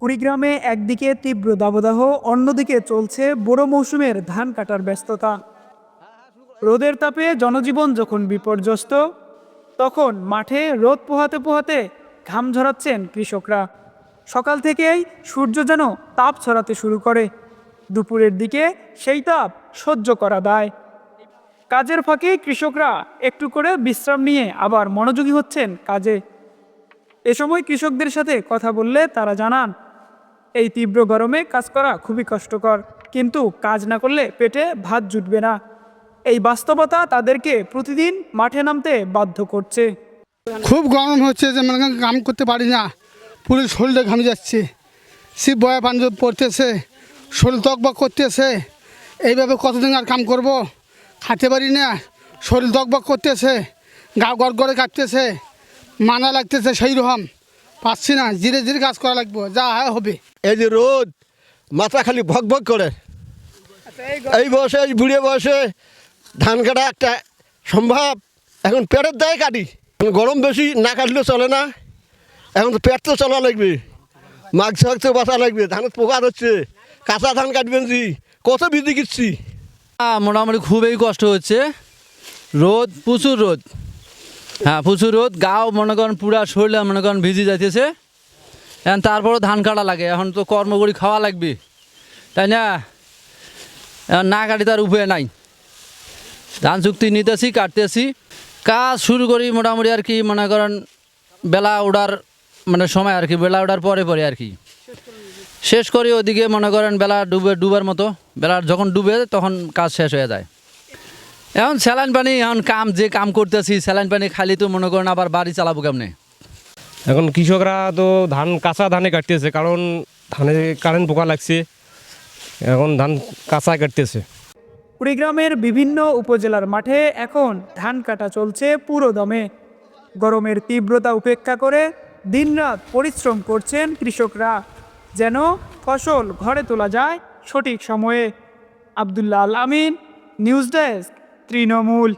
কুড়িগ্রামে একদিকে তীব্র দাবদাহ, অন্যদিকে চলছে বোরো মৌসুমের ধান কাটার ব্যস্ততা। রোদের তাপে জনজীবন যখন বিপর্যস্ত, তখন মাঠে রোদ পোহাতে পোহাতে ঘাম ঝরাচ্ছেন কৃষকরা। সকাল থেকেই সূর্য যেন তাপ ছড়াতে শুরু করে। দুপুরের দিকে সেই তাপ সহ্য করা দায়। কাজের ফাঁকে কৃষকরা একটু করে বিশ্রাম নিয়ে আবার মনোযোগী হচ্ছেন কাজে। এ সময় কৃষকদের সাথে কথা বললে তারা জানান, এই তীব্র গরমে কাজ করা খুবই কষ্টকর, কিন্তু কাজ না করলে পেটে ভাত জুটবে না। এই বাস্তবতা তাদেরকে প্রতিদিন মাঠে নামতে বাধ্য করছে। খুব গরম হচ্ছে যে মনে করেন কাম করতে পারি না, পুরো শরীরটা ঘামে যাচ্ছে, শীত বয়া পানি পড়তেছে, শরীর তকবক করতেছে। এইভাবে কতদিন আর কাম করব, খাতে পারি না, শরীর তকবক করতেছে, গা গড়গড়ে কাটতেছে, মানা লাগতেছে, সেই রকম পাচ্ছি না। ধীরে ধীরে কাজ করা লাগবে, যা হবে। এই যে রোদ, মাথা খালি ভক ভক করে। এই বয়সে, এই বুড়ে বয়সে ধান কাটা একটা সম্ভব? এখন পেটের দায় কাটি, গরম বেশি না কাটলেও চলে না। এখন তো পেট তো চলা লাগবে, মাছ শাক বাঁচা লাগবে, ধানের পোকা হচ্ছে, কাঁচা ধান কাটবেন জি, কত বিধি কিচ্ছি। মোটামুটি খুবই কষ্ট হচ্ছে, রোদ প্রচুর রোদ, হ্যাঁ প্রচুর রোদ, গাও মনে করেন পুরা শরীরে মনে করেন ভিজে যাইতেছে। এখন তারপরও ধান কাটা লাগে, এখন তো কর্ম করি খাওয়া লাগবে, তাই না? এখন না কাটি তার উপায় নাই, ধান চুক্তি নিতেছি, কাটতেছি। কাজ শুরু করি মোটামুটি আর কি মনে করেন বেলা ওঠার মানে সময় আর কি, বেলা ওঠার পরে পরে আর কি শেষ করি। ওদিকে মনে করেন বেলা ডুবার মতো, বেলা যখন ডুবে তখন কাজ শেষ হয়ে যায়। এখন স্যালাইন পানি, এখন যে কাম করতেছি স্যালাইন পানি খালি তো মনে করেন আবার বাড়ি চালাবো কেমনে। এখন কৃষকরা তো ধান কাঁচা ধানে কাটতেছে, কারণ ধানে কারেন্ট পোকা লাগছে, এখন ধান কাঁচা কাটতেছে। কুড়িগ্রামের বিভিন্ন উপজেলার মাঠে এখন ধান কাটা চলছে পুরো দমে। গরমের তীব্রতা উপেক্ষা করে দিনরাত পরিশ্রম করছেন কৃষকরা, যেন ফসল ঘরে তোলা যায় সঠিক সময়ে। আব্দুল্লাহ আল আমিন, নিউজ ডেস্ক, তৃণমূল।